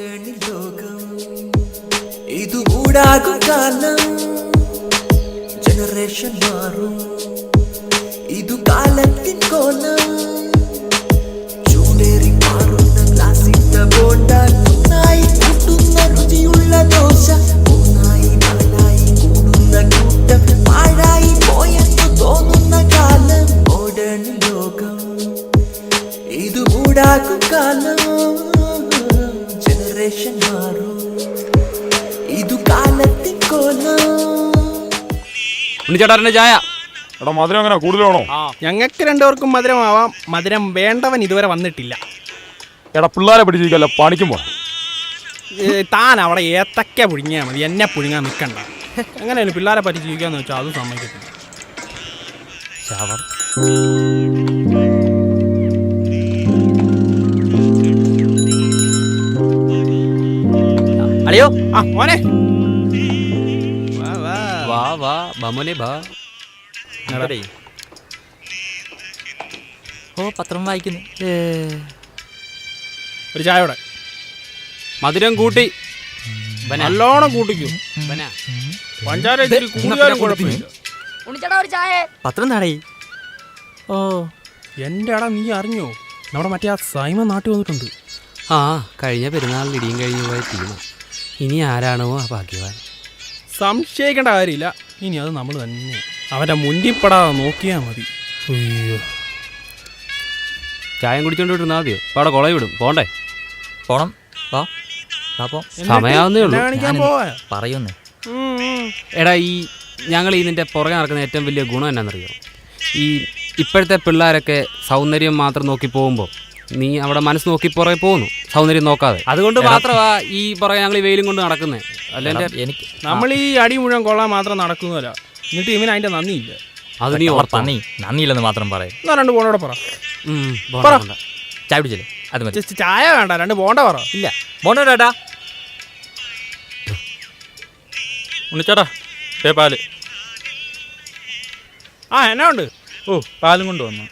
ലോകം ഇതു കൂടാകും കാലം ജനറേഷൻ മാറും ഇതു കാലത്തിൻ കോലം ചൂടേറി മാറുന്ന ഗ്ലാസിന്റെ ബോണ്ടാൽ ഒന്നായി കൂട്ടുന്ന രുചിയുള്ള ദോശ ഒന്നായി നാലായി കൂടുന്ന കൂട്ടം പാഴായി പോയെന്നു തോന്നുന്ന കാലം മോഡേൺ ലോകം ഇതു കൂടാകും കാലം ജനറേഷൻ മാറും ഇതു കാലത്തിൻ കോലം. ഉണ്ണിച്ചേട്ടാ ചായ. എടാ മധുരം അങ്ങനെ കൂടുതലാണോ? ഞങ്ങൾക്ക് രണ്ടുപേർക്കും മധുരമാവാം. മധുരം വേണ്ടവൻ ഇതുവരെ വന്നിട്ടില്ല. എടാ പിള്ളേരെ പിടിച്ചിരിക്കല്ല പണിക്കും പോണം. താൻ അവിടെ ഏത്തക്ക പുഴുങ്ങിയാൽ മതി, എന്നെ പുഴുങ്ങാൻ നിൽക്കണ്ട. എങ്ങനെയാണ് പിള്ളേരെ പറ്റി ജീവിക്കാന്ന് വെച്ചാൽ അതും സമ്മതിക്കത്തില്ല. അളിയോ ആ മോനെ വാ വാ ബമോനെ ബാ. ഓ പത്രം വായിക്കുന്നു. ഒരു ചായയോടെ മധുരം കൂട്ടി നല്ലോണം കൂട്ടിക്കും. പഞ്ചാര കൂടിയാലും കുഴപ്പമില്ല. പത്രം താടേ. ഓ എൻ്റെ അടാ നീ അറിഞ്ഞോ, നമ്മുടെ മറ്റേ ആ സൈമ നാട്ടിൽ വന്നിട്ടുണ്ട്. ആ കഴിഞ്ഞ പെരുന്നാളിൽ ഇടിയും കഴിഞ്ഞു പോയ ടീമ. ഇനി ആരാണോ ആ ഭാഗ്യവാൻ. സംശയിക്കേണ്ട കാര്യമില്ല. ഇനി അത് നമ്മൾ തന്നെ അവൻ്റെ മുന്നിൽപ്പെടാതെ നോക്കിയാൽ മതി. അയ്യോ ചായം കുടിച്ചോണ്ട് വിട്ടിരുന്നാ മതിയോ? അവിടെ കുളയിൽ വിടും. പോണ്ടേ? പോണം. വാ പോ. സമയാവുന്നേ ഉള്ളൂ. കാണിക്കാൻ പോവാ പറയുന്നേ. എടാ ഈ ഞങ്ങൾ ഇതിൻ്റെ പുറകെ നടക്കുന്ന ഏറ്റവും വലിയ ഗുണം എന്നാണെന്നറിയോ? ഈ ഇപ്പോഴത്തെ പിള്ളേരൊക്കെ സൗന്ദര്യം മാത്രം നോക്കി പോകുമ്പോൾ നീ അവിടെ മനസ്സ് നോക്കി പുറകെ പോകുന്നു, സൗന്ദര്യം നോക്കാതെ. അതുകൊണ്ട് മാത്രമാ ഈ പുറകെ ഞങ്ങൾ ഈ വെയിലും കൊണ്ട് നടക്കുന്നത്. അല്ല എനിക്ക് നമ്മൾ ഈ അടി മുഴുവൻ കൊള്ളാൻ മാത്രം നടക്കുന്നതല്ല. എന്നിട്ട് ഇവന് അതിൻ്റെ നന്ദിയില്ല. അത് നീ പന്നി നന്ദിയില്ലെന്ന് മാത്രം പറയും. എന്നാ രണ്ട് ബോണ്ടോടെ പറ. ചായ പിടിച്ചില്ലേ? അത് മതി. ചായ വേണ്ട, രണ്ട് ബോണ്ട പറ. ഇല്ല ബോണ്ടോ ചേട്ടാ. ഉണ്ണിച്ചേട്ടാ പാല്. ആ എന്നാ ഉണ്ട്? ഓ പാലും കൊണ്ട് വന്നു.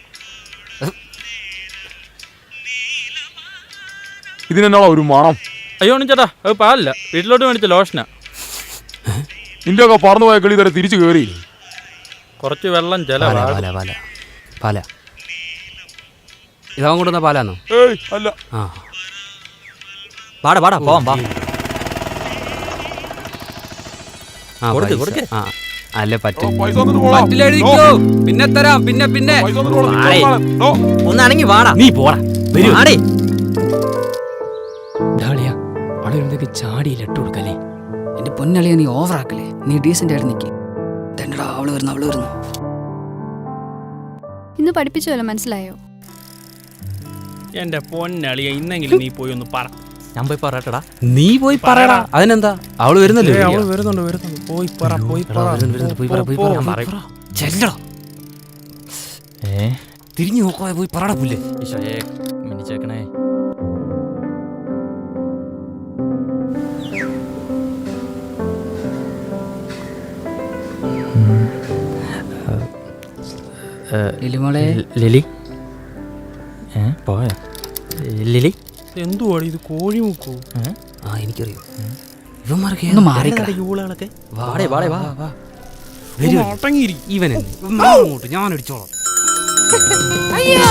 ഇതിനെന്നാണോ ഒരു മണം? അയ്യോ ഉണ്ണിച്ചേട്ടാ അത് പാലില്ല, വീട്ടിലോട്ട് മേടിച്ച ലോഷനാ. നിന്റെ ഒക്കെ പറന്നു പോയ കളി തരെ തിരിച്ചു കയറി. കുറച്ച് വെള്ളം പാല ഇതവൻ കൊണ്ടുവന്ന പാലാന്നോ? ഏയ് അല്ല. ആ പാടാ പാടാ പോവാം. വാ ആ അല്ല പറ്റും. പൈസ തന്നിട്ട് പോടാ. പിന്നെ തരാം. പിന്നെ പൈസ തന്നിട്ട് പോടാ. ആടേ. ഓ, ഒന്നാണെങ്കി വാടാ. നീ പോടാ. ആടേ ഡാളിയ അവിടെ ഇരുന്നേക്ക് ചാടി ലട്ട് കൊടുക്കല്ലേ. എൻ്റെ പൊന്നളിയ നീ ഓവറാക്കല്ലേ. നീ ഡീസൻ്റ് ആയിട്ട് നിൽക്കി. തന്നെടാ അവള് വരുന്നു. ഇന്ന് പഠിപ്പിച്ചല്ലോ, മനസ്സിലായോ? എൻ്റെ പൊന്നളിയ ഇന്നെങ്കിലും നീ പോയി ഒന്ന് പറ. ഞാൻ പോയി പറയട്ടടാ. നീ പോയി പറയടാ. അതിനെന്താ? അവള് വരുന്നല്ലേ? അവള് വരുന്നുണ്ട്. പോയി പറ. ചെല്ലടാ. തിരിഞ്ഞു നോക്കാതെ പോയി പറടാ പുല്ലേ. ഈശോയെ മിനിച്ചേക്കണേ. ലിലിമോളെ. ലിലി പോയ ലിലി എന്തുവാടി ഇത്? കോഴി മുക്കോ? ആ എനിക്കറിയോ. ഇവന്മാർക്ക് ഒന്ന് മാറിക്കട. യൂളകളൊക്കെ വാടേ വാടേ വാ വാ. അടങ്ങിയിരി. ഇവനെ അങ്ങോട്ട് ഞാൻ അടിച്ചോളാം. അയ്യോ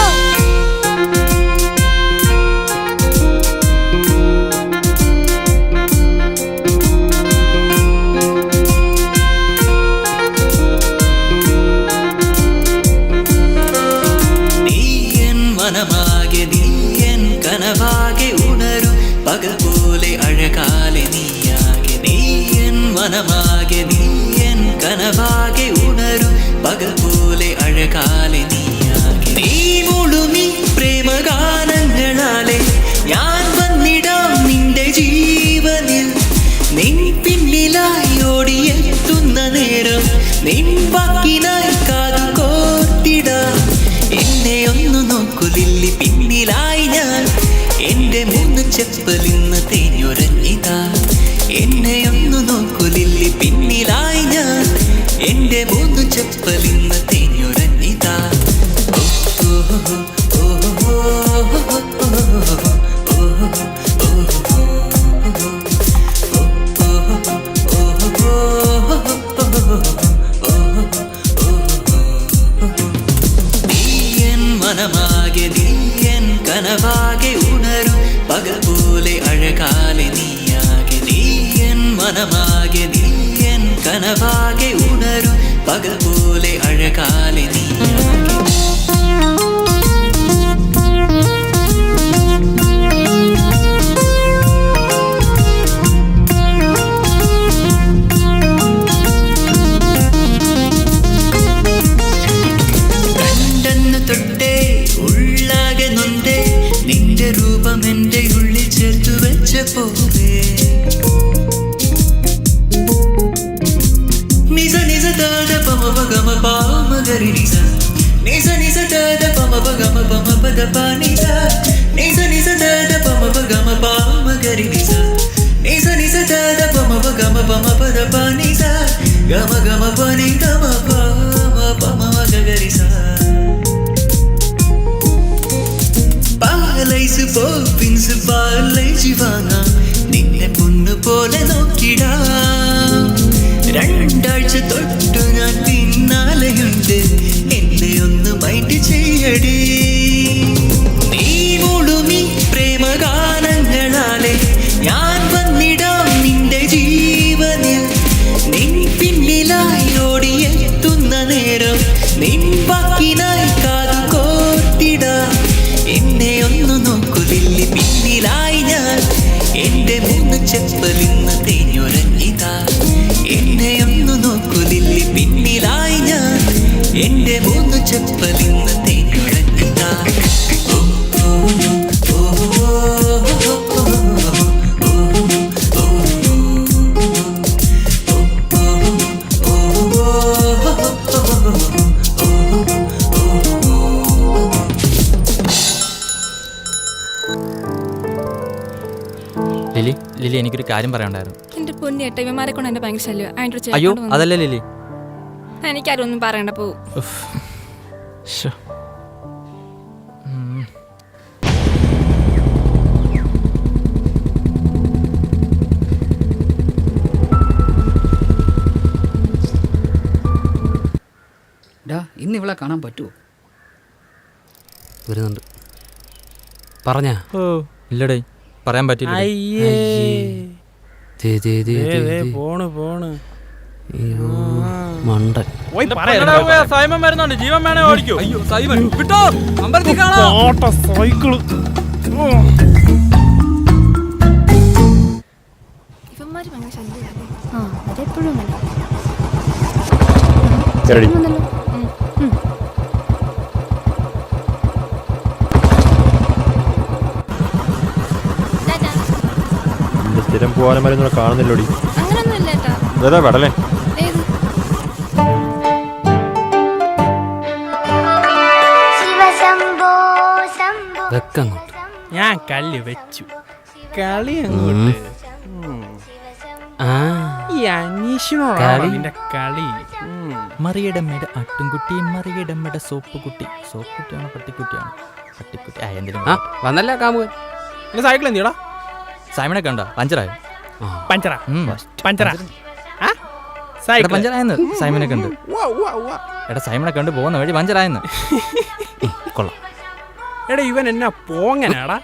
മനമാകെ നീയൻ കനവാകെ ഉണരും പകൽ പോലെ അഴകാലെ നീയാകെ നീയൻ മനമാകെ നീയൻ കനവാകെ ഉണരും പകൽ പോലെ അഴകാലെ നീയാകെ നീ മുഴുമി പ്രേമഗാനങ്ങളാലെ ഞാൻ വന്നിടാം നിന്റെ ജീവനിൽ നിൻ പിന്നിലായി ഓടിയെത്തുന്ന നേരം നിൻ വാക്കിനായി കാതു കോർത്തിടാം എന്നെ ഒന്നു നോക്കു ലില്ലി പിന്നിലായി ഞാൻ എൻ്റെ മൂന്ന് ചെപ്പലിന്ന് തേഞ്ഞുരഞ്ഞിതാ എന്നെ ഒന്ന് നോക്കു ലില്ലി പിന്നിലായി ഞാൻ എൻ്റെ മൂന്ന് ചെപ്പലിന്ന് തേഞ്ഞുരഞ്ഞിതാ. ഓ മനസ്സാകെ ഉണരും പകൽ പോലെ അഴകാലെ നീ കണ്ടെന്ന് തൊട്ടേ ഉള്ളാകെ നൊന്തേ നിന്റെ രൂപം എന്റെ ഉള്ളിൽ ചേർത്തു വെച്ച പോലെ നിസ നിസ ദാദ പമ പഗമ പാമഗരി നിസ നിസ നിസ ദാദ പമ പഗമ പമ പദ പാനിസ നിസ നിസ ദാദ പമ പഗമ പാമഗരി നിസ നിസ നിസ ദാദ പമ പഗമ പമ പദ പാനിസ ഗമ ഗമ പനി ഗമ പമ പമ ഗരി സ പാലൈസ് പോപ്പിൻസ് പാലൈജി വാങ്ങാം നിന്നെ പൊന്നു പോലെ നോക്കിടാം രണ്ടാഴ്ച തൊട്ടു ഞാൻ പിന്നാലെയുണ്ട് എന്നെ ഒന്ന് മൈൻഡ് ചെയ്യടി നീ മുഴുമി പ്രേമഗാനങ്ങളാലെ ഞാൻ വന്നിടാം നിന്റെ ജീവനിൽ നിൻ പിന്നിലായി ഓടിയെത്തുന്ന നേരം നിൻ ബാക്കിനായി കാതു കോർത്തിടാം എന്നെ ഒന്ന് നോക്കുതില്ലേ പിന്നിലായി ഞാൻ എന്റെ മൂന്ന് ചെപ്പലിന്ന് തേഞ്ഞുറങ്ങിതാ എന്നെ ഒന്ന് നോക്കുതില്ലേ പിന്നിലായി ഞാൻ എന്റെ മൂന്ന് ചെപ്പലിന്ന് തേഞ്ഞുറങ്ങിതാ ലിലി ലിലി എനിക്കൊരു കാര്യം പറയാനുണ്ടായിരുന്നു. എന്റെ പൊന്നിയേട്ട ഇവന്മാരെ കൊണ്ട് എന്റെ ഭയങ്കര ശല്യം. അയ്യോ അതല്ലേ ലിലി. എനിക്കാരും ഒന്നും പറയണ്ട പോ. ശ്ശോ. ഡാ ഇന്ന് ഇവളെ കാണാൻ പറ്റുമോ? വരുന്നുണ്ട്. പറഞ്ഞാ ഓ ഇല്ലടേ പറയാൻ പറ്റില്ല. അയ്യേ ദേ, ദേ, ദേ, ദേ, ദേ. പോണ് പോണ് അയ്യോ, മണ്ടൻ. പോയി എന്റെ പറയാം പൊന്നടാ, പോയാ സൈമൻ വരുന്നുണ്ട്. ജീവൻ വേണേ ഓടിക്കോ. അയ്യോ സൈമൻ വിട്ടോ, അമ്പലത്തിൽ കാണാം. സൈക്കിള് ഇവന്മാര് ഭയങ്കര ശല്യം. ആ അതെപ്പോഴും അങ്ങനെ. കേരടി. വന്നല്ലോ. ടാറ്റാ. സ്ഥിരം പോകാനും മരുന്നൂടെ കാണുന്നില്ലോടി. അങ്ങനൊന്നും ഇല്ല ഏട്ടാ. അതാ വെടലേ ഏത് വെക്കങ്ങോട്ട്. ഞാൻ കല്ല് വെച്ചു കളി അങ്ങോട്ട്. ആ ഈ അനീഷിനോടാണ് കളി? നിന്റെ കളി. മറിയടമ്മയുടെ ആട്ടുംകുട്ടി മറിയടമ്മയുടെ സോപ്പ് കുട്ടി. സോപ്പ് കുട്ടിയാണോ പട്ടിക്കുട്ടിയാണോ? പട്ടിക്കുട്ടി. ആ എന്തിനും ആ വന്നല്ല കാമുകൻ. എന്റെ സൈക്കിൾ എന്തിയടാ? സൈമനെ കണ്ട പഞ്ചറായോ? ആ, പഞ്ചറാ ഉം. പഞ്ചറാ ആ? എടാ സൈക്കിൾ പഞ്ചറായെന്ന് സൈമനെ കണ്ട്. ഉവ്വ, ഉവ്വ, ഉവ്വ. എടാ സൈമനെ കണ്ട് പോകുന്ന വഴി പഞ്ചറായെന്ന്. കൊള്ളാം. എടാ ഇവൻ എന്നാ പോങ്ങനാടാ.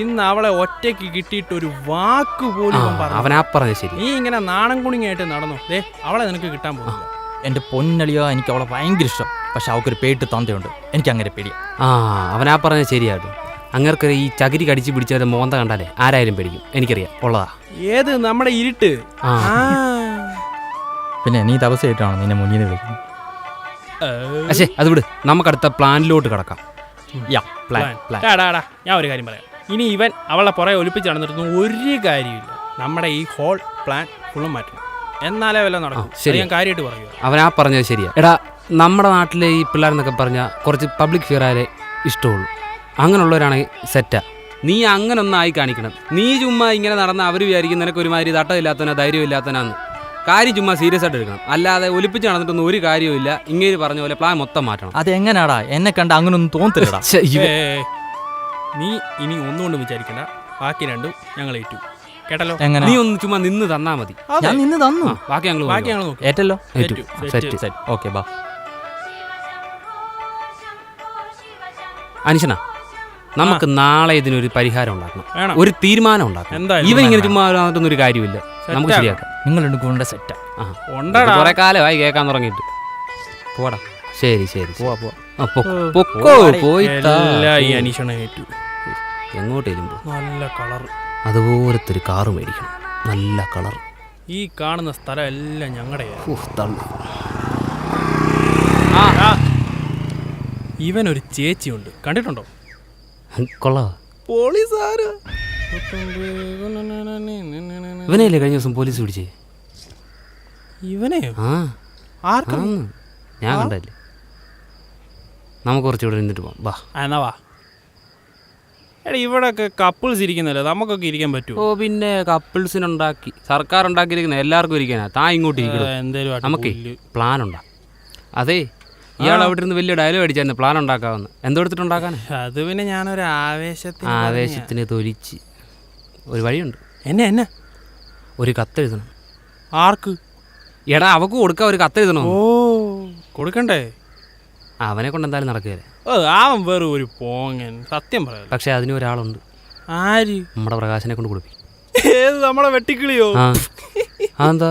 ഇന്ന് അവളെ ഒറ്റയ്ക്ക് കിട്ടിയിട്ട് ഒരു വാക്ക് ആ, പോലും ഇവൻ പറഞ്ഞു. അവനാ പറഞ്ഞത് ശരി. നീ ഇങ്ങനെ നാണം കുണിങ്ങായിട്ട് നടന്നു. ദേ അവളെ നിനക്ക് കിട്ടാൻ പോകുന്നില്ല. എൻ്റെ പൊന്നളിയോ എനിക്ക് അവളെ ഭയങ്കര ഇഷ്ടം. പക്ഷെ അവൾക്കൊരു പേട്ട് തന്തയുണ്ട്. എനിക്ക് അങ്ങനെ പേടിയാ. ആ അവനാ പറഞ്ഞത് ശരിയാട്ടോ. അങ്ങർക്ക് ഈ ചകിരി കടിച്ച് പിടിച്ചവരെ മോന്ത കണ്ടാലേ ആരായാലും പേടിക്കും. എനിക്കറിയാം, ഉള്ളതാ. ഏത് നമ്മുടെ ഇരുട്ട്. ആ. ആ. പിന്നെ നീ തപസ്സായിട്ടാണോ നിന്നെ മുന്നിൽ നിന്ന് വിളിക്കുന്നത്? പക്ഷേ അത് വിട്, നമുക്ക് അടുത്ത പ്ലാനിലോട്ട് കിടക്കാം. യാ പ്ലാൻ പ്ലാൻ. ടാടാ ഞാൻ ഒരു കാര്യം പറയാം. ഇനി ഇവൻ അവളെ പുറകെ ഒലിപ്പിച്ച് നടന്നിട്ടൊന്നും ഒരു കാര്യമില്ല. നമ്മുടെ ഈ ഹോൾ പ്ലാൻ ഫുള്ളും മാറ്റണം. എന്നാലേ വല്ല നടക്കും. ശരി. അത് ഞാൻ കാര്യമായിട്ട് പറയുക. അവനാ പറഞ്ഞത് ശരിയാ. എടാ നമ്മുടെ നാട്ടിലെ ഈ പിള്ളേരെന്നൊക്കെ പറഞ്ഞാൽ കുറച്ച് പബ്ലിക് ഫിയറായാലേ ഇഷ്ടമുള്ളൂ. അങ്ങനെയുള്ളവരാണെങ്കിൽ സെറ്റാ. നീ അങ്ങനെ ഒന്നും ആയി കാണിക്കണം. നീ ചുമ്മാ ഇങ്ങനെ നടന്ന അവർ വിചാരിക്കും നിനക്ക് ഒരുമാതിരി തട്ടമില്ലാത്തവനാ ധൈര്യമില്ലാത്തവനാന്ന്. കാര്യം ചുമ്മാ സീരിയസ് ആയിട്ട് എടുക്കണം. അല്ലാതെ ഒലിപ്പിച്ച് നടന്നിട്ടൊന്നും ഒരു കാര്യമില്ല. ഇങ്ങനെ പറഞ്ഞ പോലെ പ്ലാൻ മൊത്തം മാറ്റണം. അതെങ്ങനാടാ എന്നെ കണ്ട അങ്ങനൊന്നും തോന്നത്തില്ലടാ. ഛെ, ഇവൻ. നീ ഇനി ഒന്നുകൊണ്ടും വിചാരിക്കണ്ട. ബാക്കി രണ്ടും ഞങ്ങൾ ഏറ്റു. കേട്ടല്ലോ? എങ്ങനെ? നീ ഒന്ന് ചുമ്മാ നിന്ന് തന്നാ മതി. അതെ. ഞാൻ നിന്ന് തന്നു. ബാക്കി ഞങ്ങൾ ബാക്കി ഞങ്ങൾ നോക്കും. ഏറ്റല്ലോ. ഏറ്റു. സെറ്റ്. സെറ്റ്. ഓക്കെ ബാ. അനിഷനാ, നമുക്ക് നാളെ ഇതിനൊരു പരിഹാരം ഉണ്ടാക്കണം. വേണം. ഒരു തീരുമാനം ഉണ്ടാക്കണം. എന്തായാലും ഇവൻ ഇങ്ങനെ ചുമ്മാ ഒരു കാര്യമില്ല. നമുക്ക് Set ശരിയാക്കാം. നിങ്ങൾ രണ്ട് ഗുണ്ട സെറ്റാ. ആ ഉണ്ടടാ. കുറെ കാലമായി കേൾക്കാൻ തുടങ്ങിയിട്ട്. പോടാ. ശരി ശരി പോവാ പോവാ. ആ, പൊക്കോ പോയി താ. എല്ലാം ഈ അനീഷണ ഏറ്റു. എങ്ങോട്ടേലും പോ. നല്ല കളർ. അതുപോലത്തെ ഒരു കാറ് മേടിക്കണം. നല്ല കളർ. ഈ കാണുന്ന സ്ഥലം എല്ലാം ഞങ്ങളുടെ. ഇവനൊരു ചേച്ചിയുണ്ട്, കണ്ടിട്ടുണ്ടോ? കൊള്ളാ. പോലീസാര് ഇവനെയല്ലേ കഴിഞ്ഞ ദിവസം പോലീസ് പിടിച്ചേ? ഇവനെയോ? ആ ആർക്കും? ആന്ന്. ഞാൻ കണ്ടല്ലേ. നമുക്ക് കുറച്ചുകൂടെ ഇരുന്നിട്ട് പോവാം. വാ. എന്നാ വാ. എടാ ഇവിടെയൊക്കെ കപ്പിൾസ് ഇരിക്കുന്നല്ലേ, നമുക്കൊക്കെ ഇരിക്കാൻ പറ്റുമോ? ഓ പിന്നെ കപ്പിൾസിനുണ്ടാക്കി സർക്കാർ ഉണ്ടാക്കിയിരിക്കുന്ന എല്ലാവർക്കും ഇരിക്കാനാ. താ ഇങ്ങോട്ട് ഇരിക്കണം. എന്തേലും നമുക്ക് പ്ലാൻ ഉണ്ടാക്കാം. അതെ, ഇയാൾ അവിടെ ഇരുന്ന് വലിയ ഡയലോഗ് അടിച്ചായിരുന്നു പ്ലാൻ ഉണ്ടാക്കാമെന്ന്. എന്തെടുത്തിട്ടുണ്ടാക്കാൻ? അത് പിന്നെ ഞാനൊരു ആവേശത്തിന് തൊലിച്ച് ഒരു വഴിയുണ്ട്. എന്നെ ഒരു കത്തെഴുതണം. ആർക്ക്? എടാ അവക്ക് കൊടുക്കാൻ ഒരു കത്തെഴുതണം. ഓ കൊടുക്കണ്ടേ? അവനെ കൊണ്ട് എന്തായാലും നടക്കുകയില്ല. ഓ അവൻ വേറെ ഒരു പോങ്ങൻ, സത്യം പറയാം. പക്ഷെ അതിന് ഒരാളുണ്ട്. ആര്? നമ്മുടെ പ്രകാശനെ കൊണ്ട് കൊടുക്കും. ഏത് നമ്മളെ വെട്ടിക്കിളിയോ? എന്താ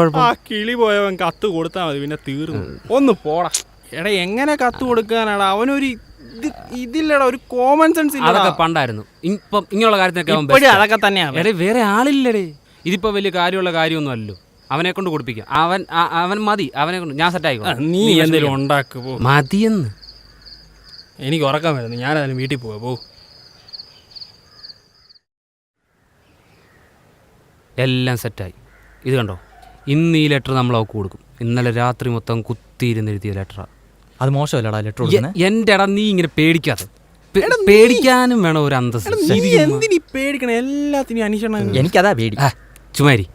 കുഴപ്പം? ആ കിളി പോയവൻ കത്ത് കൊടുത്താൽ മതി, പിന്നെ തീർന്നു. ഒന്ന് പോടാ. എടാ എങ്ങനെ കത്ത് കൊടുക്കാനാടാ? അവനൊരു ഇതില്ലടാ, ഒരു കോമൺ സെൻസ് ഇല്ല. അതൊക്കെ പണ്ടായിരുന്നു. ഇപ്പം ഇങ്ങനെയുള്ള കാര്യത്തിനൊക്കെ അതൊക്കെ തന്നെയാണ്. എടേ വേറെ ആളില്ലടേ. ഇതിപ്പോ വലിയ കാര്യമുള്ള കാര്യമൊന്നും അല്ലല്ലോ. അവനെ കൊണ്ട് കൊടുപ്പിക്കാം. അവൻ മതി. അവനെ കൊണ്ട് ഞാൻ സെറ്റായിക്കോ. നീ എന്തെങ്കിലും ഉണ്ടാക്കുമോ? മതിയെന്ന്. എനിക്ക് ഉറക്കാൻ വരുന്നു. ഞാനതിന് വീട്ടിൽ പോവാ. പോ. എല്ലാം സെറ്റായി. ഇത് കണ്ടോ, ഇന്ന് ഈ ലെറ്റർ നമ്മൾ അവൾക്ക് കൊടുക്കും. ഇന്നലെ രാത്രി മൊത്തം കുത്തിയിരുന്ന് എഴുതിയ ലെറ്ററാണ്. അത് മോശമല്ലടാ ലെറ്റർ കൊടുക്കുന്നത്. എൻ്റെ ഇട നീ ഇങ്ങനെ പേടിക്കാതെ. പേടിക്കാനും വേണം ഒരു അന്തസ്സ്. എന്തിനീ പേടിക്കണം? എല്ലാത്തിനും അന്വേഷണം. എനിക്കതാ പേടി. ചുമാരി.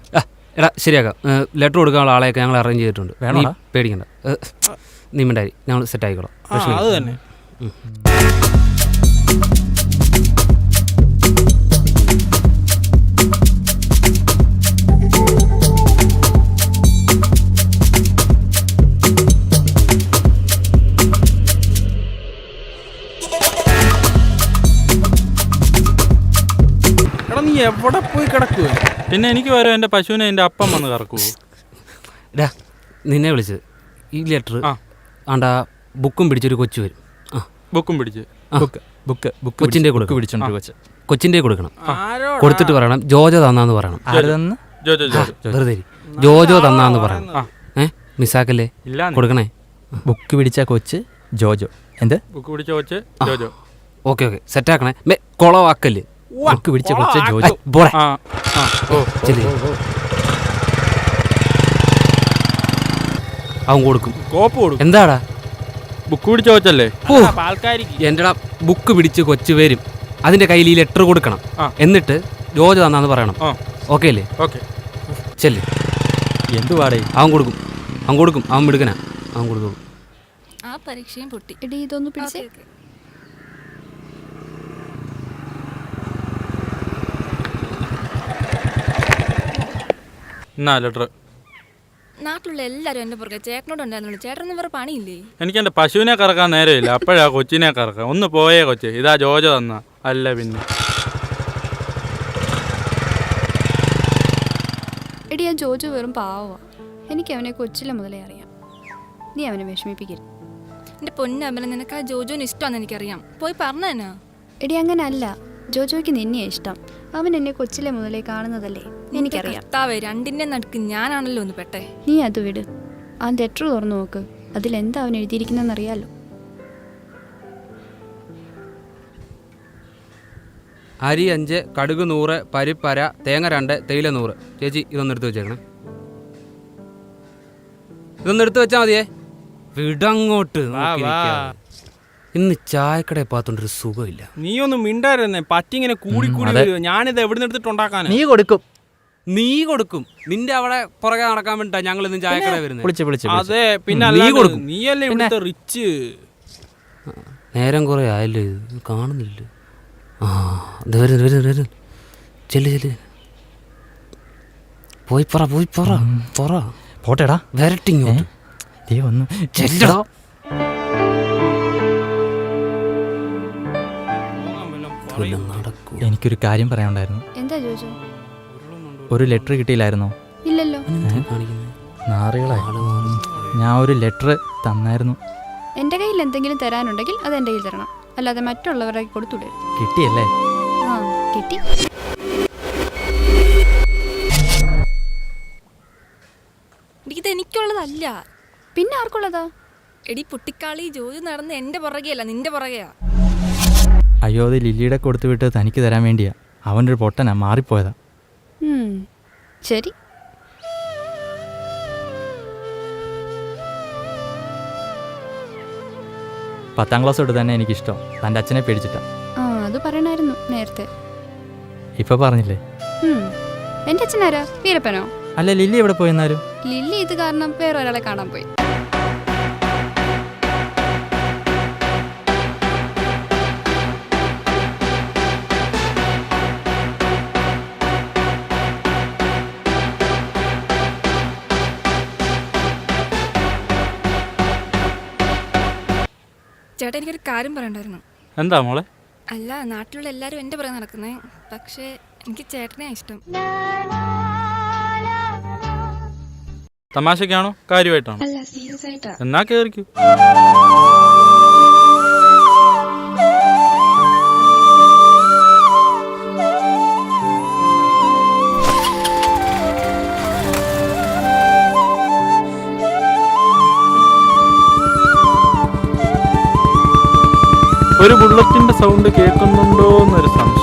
എടാ ശരിയാക്കാം. ലെറ്റർ കൊടുക്കാനുള്ള ആളെയൊക്കെ ഞങ്ങൾ അറേഞ്ച് ചെയ്തിട്ടുണ്ട്. വേണോ? പേടിക്കണ്ട. നീ മിണ്ടായി, ഞങ്ങൾ സെറ്റ് ആയിക്കോളാം. അത് തന്നെ. എടാ നീ എവിടെ പോയി കിടക്കുക? പിന്നെ എനിക്ക് വരും എൻ്റെ പശുവിനെ എൻ്റെ അപ്പം വന്ന് കറക്കുമോ? ഡാ നിന്നെ വിളിച്ചത് ഈ ലെറ്റർ ആണ്ടാ ബുക്കും പിടിച്ചൊരു കൊച്ചു വരും. ബുക്കും പിടിച്ച് കൊച്ചിൻ്റെ കൊടുക്കും. കൊച്ചിൻ്റെ കൊടുക്കണം. കൊടുത്തിട്ട് പറയണം ജോജോ തന്നാന്ന് പറയണം. വെറുതെ ജോജോ തന്നാന്ന് പറയണം. മിസ്സാക്കല്ലേ, കൊടുക്കണേ. ബുക്ക് പിടിച്ച കൊച്ച് ജോജോ. എന്ത് ബുക്ക് പിടിച്ച കൊച്ച് ജോജോ? ഓക്കെ സെറ്റാക്കണേ. കൊളവാക്കല്ലേ. ബുക്ക് പിടിച്ച കൊച്ച് ജോജോ. അവൻ കൊടുക്കും. കോപ്പ് കൊടുക്കും. എന്താടാ ബുക്ക് പിടിച്ച കൊച്ചല്ലേ? എൻ്റെ ബുക്ക് പിടിച്ച് കൊച്ചു വരും. അതിന്റെ കയ്യിൽ ഈ ലെറ്റർ കൊടുക്കണം. എന്നിട്ട് ജോജോ തന്നാന്ന് പറയണം. ഓക്കെ അല്ലേ? ഓക്കെ. ചെല്ല്. എന്തുവാടേ? അവൻ കൊടുക്കും. അവൻ മിടുക്കനാ. അവൻ കൊടുക്കും. ആ പരീക്ഷയും പൊട്ടി. എടി ഇതൊന്ന് പിടിച്ചേ. എന്നാ ലെറ്റർ. നാട്ടിലുള്ള എല്ലാവരും എൻ്റെ പുറകെ ചേട്ടനോടുണ്ടായിരുന്നുള്ളൂ. ചേട്ടനൊന്നും വേറെ പണിയില്ലേ? എനിക്ക് എൻ്റെ പശുവിനെ കറക്കാൻ നേരമില്ല. അപ്പോഴാ കൊച്ചിനെ കറക്കാം. ഒന്ന് പോയേ കൊച്ചെ. ഇതാ ജോജോ തന്ന. അല്ല പിന്നെ എടി ആ ജോജോ വെറും പാവമാ. എനിക്ക് അവനെ കൊച്ചിലെ മുതലേ അറിയാം. നീ അവനെ വിഷമിപ്പിക്കരുത്. എൻ്റെ പൊന്നമ്പലം, നിനക്ക് ആ ജോജോന് ഇഷ്ടമാണെന്ന് എനിക്കറിയാം. പോയി പറഞ്ഞാ. എടി അങ്ങനെ അല്ല, ജോജോയ്ക്ക് നിന്നെയാ ഇഷ്ടം. അവൻ എന്നെ കൊച്ചിലെ മുതലേ കാണുന്നതല്ലേ, എനിക്കറിയാം. രണ്ടിൻ്റെ നടുക്ക് ഞാനാണല്ലോ ഒന്ന് പെട്ടെ. നീ അത് വിട്. ആ ലെറ്റർ തുറന്നു നോക്ക്. അതിലെന്താ അവൻ എഴുതിയിരിക്കുന്നറിയാലോ. അരി 5, കടുക് 100, പരിപ്പര, തേങ്ങ 2, തേയില 100. ചേച്ചി ഇതൊന്നും എടുത്ത് വെച്ചേക്കണേ. ഇതൊന്നും എടുത്ത് വെച്ചാൽ മതിയേ. വിടങ്ങോട്ട്. ഇന്ന് ചായക്കടയിൽ പാത്തോണ്ടൊരു സുഖമില്ല. നീ ഒന്നും മിണ്ടായിരുന്നേ. പറ്റിങ്ങനെ കൂടി വരും. ഞാനിത് എവിടെ നിന്ന് എടുത്തിട്ടുണ്ടാക്കാൻ? നീ കൊടുക്കും. നിന്റെ അവിടെ പുറകെ നടക്കാൻ വേണ്ടിട്ടാ ഞങ്ങൾ ഇന്ന് ചായക്കട വരുന്നത്. അതെ പിന്നെ നീ കൊടുക്കും. നീയല്ലേ ഇവിടുത്തെ റിച്ച്. നേരം കുറെ ആയല്ലോ, ഇത് കാണുന്നില്ല. ചെല്ല്. പോയി പറ. പോട്ടെടാ. വരട്ടിങ്ങോട്ട്. ചെല്ലടാ. എനിക്കൊരു കാര്യം പറയാനുണ്ടായിരുന്നു. എന്താ ജോജോ? ഒരു ലെറ്റർ കിട്ടിയില്ലായിരുന്നോ? ഇല്ലല്ലോ. നാറികളായി. ഞാൻ ഒരു ലെറ്റർ തന്നായിരുന്നു. എൻ്റെ കയ്യിൽ എന്തെങ്കിലും തരാനുണ്ടെങ്കിൽ അത് എൻ്റെ കയ്യിൽ തരണം, അല്ലാതെ മറ്റുള്ളവരുടെ കൊടുത്തുവിടരുത്. കിട്ടിയല്ലേ? ആ കിട്ടി. ഇത് എനിക്കുള്ളതല്ല. പിന്നെ ആർക്കുള്ളതാ? എടി പുട്ടിക്കാളി, ജോജു നടന്ന് എൻ്റെ പുറകെയല്ല, നിന്റെ പുറകെയാ. അയ്യോ, അത് ലില്ലിയുടെ കൊടുത്തു വിട്ട് തനിക്ക് തരാൻ വേണ്ടിയാ. അവൻ്റെ ഒരു പൊട്ടനാ, മാറിപ്പോയതാ. ശരി. പത്താം ക്ലാസ് തൊട്ട് തന്നെ എനിക്കിഷ്ടം. തൻ്റെ അച്ഛനെ പേടിച്ചിട്ടാ. ആ അത് പറയണായിരുന്നു നേരത്തെ. ഇപ്പൊ പറഞ്ഞില്ലേ? എൻ്റെ അച്ഛനാരാ? വീരപ്പനോ? അല്ല, ലില്ലി എവിടെ പോയെന്നാലും? ലില്ലി ഇത് കാരണം വേറെ ഒരാളെ കാണാൻ പോയി. ചേട്ടാ, എനിക്കൊരു കാര്യം പറയണ്ടായിരുന്നു. എന്താ മോളെ? അല്ല, നാട്ടിലുള്ള എല്ലാവരും എൻ്റെ പുറകെ നടക്കുന്നേ, പക്ഷേ എനിക്ക് ചേട്ടനെ ഇഷ്ടം. തമാശക്കാണോ കാര്യമായിട്ടാണോ? അല്ല, സീരിയസ് ആയിട്ടാ. എന്നാ കേറിക്കൂ. ഒരു ബുള്ളറ്റിന്റെ സൗണ്ട് കേൾക്കുന്നുണ്ടോ എന്നൊരു സംശയം.